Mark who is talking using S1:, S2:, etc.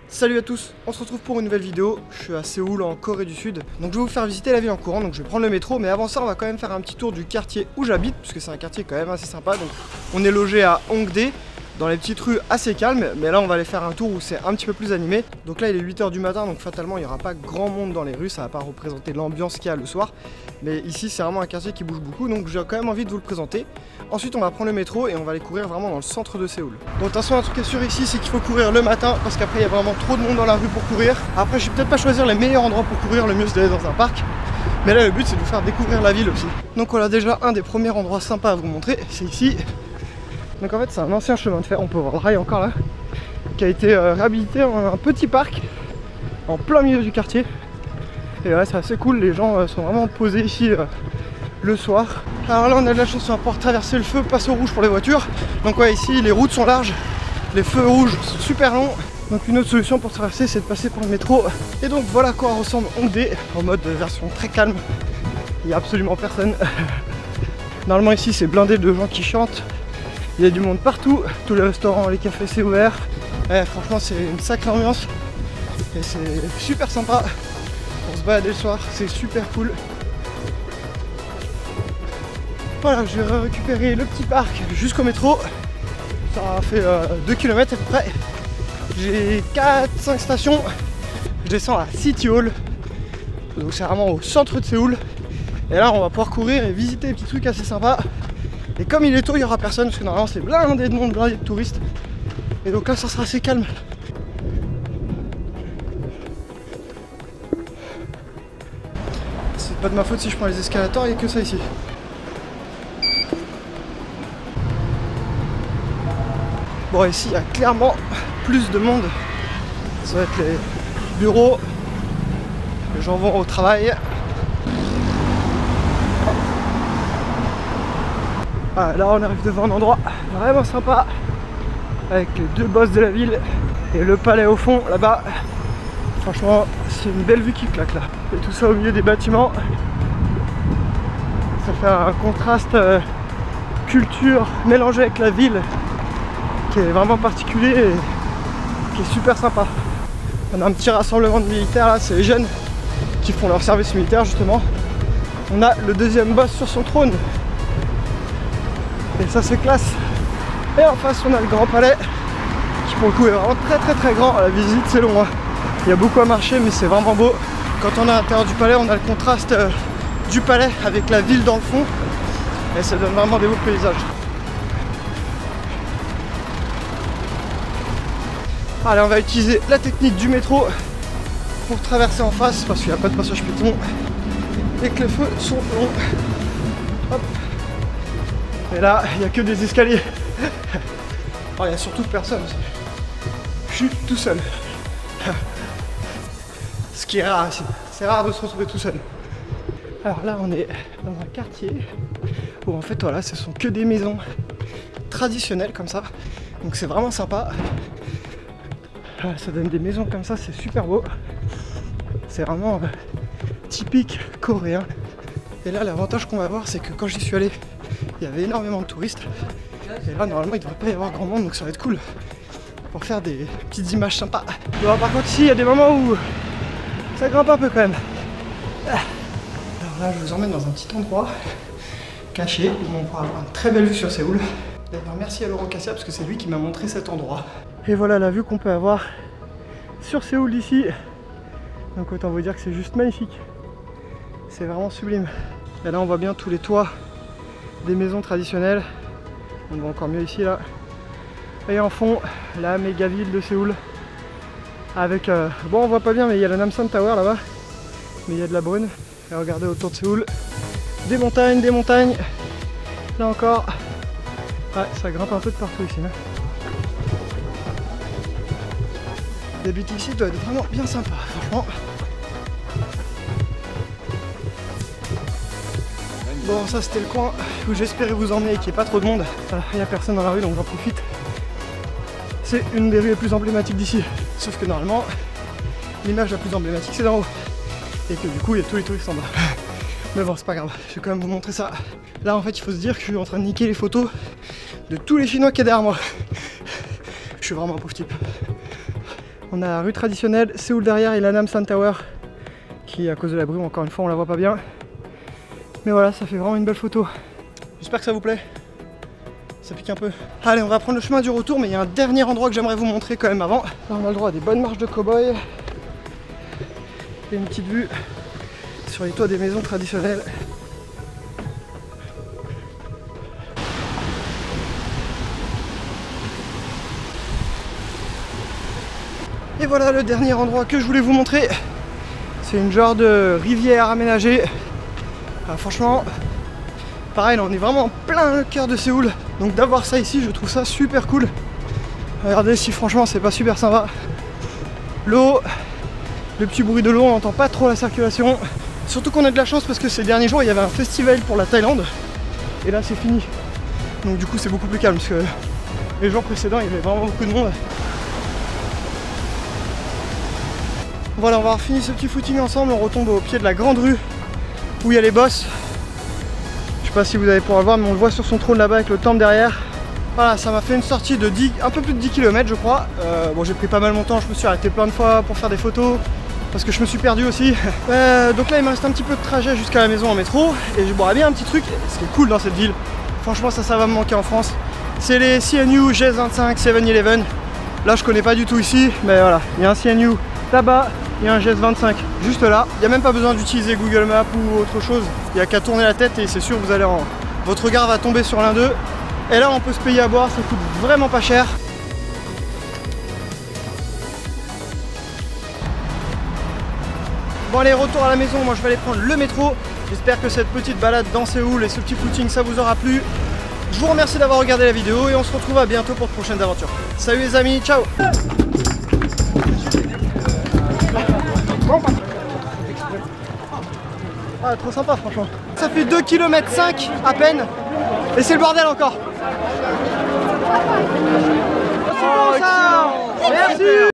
S1: Salut à tous, on se retrouve pour une nouvelle vidéo. Je suis à Séoul en Corée du Sud. Donc je vais vous faire visiter la ville en courant, donc je vais prendre le métro. Mais avant ça on va quand même faire un petit tour du quartier où j'habite, puisque c'est un quartier quand même assez sympa. Donc on est logé à Hongdae, dans les petites rues assez calmes. Mais là on va aller faire un tour où c'est un petit peu plus animé. Donc là il est 8 h du matin, donc fatalement il n'y aura pas grand monde dans les rues. Ça va pas représenter l'ambiance qu'il y a le soir. Mais ici c'est vraiment un quartier qui bouge beaucoup, donc j'ai quand même envie de vous le présenter. Ensuite on va prendre le métro et on va aller courir vraiment dans le centre de Séoul. Donc de toute façon un truc qui est sûr ici, c'est qu'il faut courir le matin, parce qu'après il y a vraiment trop de monde dans la rue pour courir. Après je vais peut-être pas choisir les meilleurs endroits pour courir, le mieux c'est d'aller dans un parc. Mais là le but c'est de vous faire découvrir la ville aussi. Donc voilà, déjà un des premiers endroits sympas à vous montrer, c'est ici. Donc en fait c'est un ancien chemin de fer, on peut voir le rail encore là, qui a été réhabilité en un petit parc en plein milieu du quartier. Et ouais, c'est assez cool, les gens sont vraiment posés ici le soir. Alors là on a de la chance, on va pouvoir traverser le feu, passer au rouge pour les voitures. Donc ouais, ici les routes sont larges, les feux rouges sont super longs. Donc une autre solution pour traverser, c'est de passer par le métro. Et donc voilà à quoi ressemble Hongdae en mode version très calme. Il n'y a absolument personne. Normalement ici c'est blindé de gens qui chantent. Il y a du monde partout, tous les restaurants, les cafés c'est ouvert. Ouais, franchement c'est une sacrée ambiance. Et c'est super sympa pour se balader le soir, c'est super cool. Voilà, je vais récupérer le petit parc jusqu'au métro. Ça fait 2 km à peu près. J'ai 4-5 stations. Je descends à City Hall. Donc c'est vraiment au centre de Séoul. Et là on va pouvoir courir et visiter des petits trucs assez sympas. Et comme il est tôt, il n'y aura personne, parce que normalement c'est blindé de monde, blindé de touristes. Et donc là ça sera assez calme. C'est pas de ma faute si je prends les escalators, il n'y a que ça ici. Bon, ici il y a clairement plus de monde. Ça va être les bureaux. Les gens vont au travail. Ah, là on arrive devant un endroit vraiment sympa, avec les deux bosses de la ville et le palais au fond là-bas. Franchement c'est une belle vue qui claque là. Et tout ça au milieu des bâtiments. Ça fait un contraste culture mélangé avec la ville qui est vraiment particulier et qui est super sympa. On a un petit rassemblement de militaires là, c'est les jeunes qui font leur service militaire justement. On a le deuxième boss sur son trône. Et ça c'est classe. Et en face on a le grand palais qui pour le coup est vraiment très grand. La visite c'est long, hein. Il y a beaucoup à marcher mais c'est vraiment beau. Quand on est à l'intérieur du palais on a le contraste du palais avec la ville dans le fond. Et ça donne vraiment des beaux paysages. Allez, on va utiliser la technique du métro pour traverser en face parce qu'il n'y a pas de passage piéton et que les feux sont longs. Hop. Et là, il n'y a que des escaliers. Oh, il n'y a surtout personne. Je suis tout seul. Ce qui est rare ici. C'est rare de se retrouver tout seul. Alors là, on est dans un quartier où en fait, voilà, ce sont que des maisons traditionnelles comme ça. Donc c'est vraiment sympa. Ça donne des maisons comme ça, c'est super beau. C'est vraiment typique coréen. Et là, l'avantage qu'on va avoir, c'est que quand j'y suis allé, il y avait énormément de touristes. Et là, normalement, il ne devrait pas y avoir grand monde, donc ça va être cool pour faire des petites images sympas. Bon, par contre, ici, il y a des moments où ça grimpe un peu quand même. Alors là, je vous emmène dans un petit endroit caché où on pourra avoir une très belle vue sur Séoul. D'ailleurs, merci à Laurent Cassia parce que c'est lui qui m'a montré cet endroit. Et voilà la vue qu'on peut avoir sur Séoul d'ici. Donc autant vous dire que c'est juste magnifique. C'est vraiment sublime. Et là on voit bien tous les toits des maisons traditionnelles. On voit encore mieux ici là. Et en fond, la méga ville de Séoul. Avec, bon on voit pas bien mais il y a le Namsan Tower là-bas. Mais il y a de la brune. Et regardez autour de Séoul. Des montagnes, des montagnes. Là encore. Ouais, ça grimpe un peu de partout ici. Hein. D'habiter ici doit être vraiment bien sympa, franchement. Bon, ça c'était le coin où j'espérais vous emmener et qu'il n'y ait pas trop de monde. Il n'y a personne dans la rue donc j'en profite. C'est une des rues les plus emblématiques d'ici. Sauf que normalement, l'image la plus emblématique c'est d'en haut. Et que du coup il y a tous les touristes en bas. Mais bon, c'est pas grave, je vais quand même vous montrer ça. Là en fait il faut se dire que je suis en train de niquer les photos de tous les Chinois qui est derrière moi. Je suis vraiment un pauvre type. On a la rue traditionnelle, Séoul derrière et la Namsan Tower qui, à cause de la brume, encore une fois, on la voit pas bien. Mais voilà, ça fait vraiment une belle photo. J'espère que ça vous plaît. Ça pique un peu. Allez, on va prendre le chemin du retour, mais il y a un dernier endroit que j'aimerais vous montrer quand même avant. Là, on a le droit à des bonnes marches de cow-boy et une petite vue sur les toits des maisons traditionnelles. Et voilà le dernier endroit que je voulais vous montrer. C'est une genre de rivière aménagée. Alors, franchement, pareil, là, on est vraiment en plein cœur de Séoul. Donc d'avoir ça ici, je trouve ça super cool. Regardez si franchement c'est pas super sympa. L'eau, le petit bruit de l'eau, on n'entend pas trop la circulation. Surtout qu'on a de la chance parce que ces derniers jours il y avait un festival pour la Thaïlande. Et là c'est fini. Donc du coup c'est beaucoup plus calme parce que les jours précédents il y avait vraiment beaucoup de monde. Voilà, on va avoir fini ce petit footing ensemble, on retombe au pied de la grande rue où il y a les boss. Je sais pas si vous allez pouvoir le voir, mais on le voit sur son trône là-bas avec le temple derrière. Voilà, ça m'a fait une sortie de un peu plus de 10 km je crois. Bon, j'ai pris pas mal mon temps, je me suis arrêté plein de fois pour faire des photos parce que je me suis perdu aussi. Donc là il me reste un petit peu de trajet jusqu'à la maison en métro et je boirais bien un petit truc. Ce qui est cool dans cette ville, franchement ça va me manquer en France, c'est les CNU, GS25, 7-Eleven. Là je connais pas du tout ici, mais voilà, il y a un CNU là-bas. Il y a un GS25 juste là, il n'y a même pas besoin d'utiliser Google Maps ou autre chose, il n'y a qu'à tourner la tête et c'est sûr vous allez votre regard va tomber sur l'un d'eux. Et là on peut se payer à boire, ça coûte vraiment pas cher. Bon allez, retour à la maison, moi je vais aller prendre le métro. J'espère que cette petite balade dans Séoul et ce petit footing ça vous aura plu. Je vous remercie d'avoir regardé la vidéo et on se retrouve à bientôt pour de prochaines aventures. Salut les amis, ciao. Ah, trop sympa franchement. Ça fait 2,5 km à peine et c'est le bordel encore.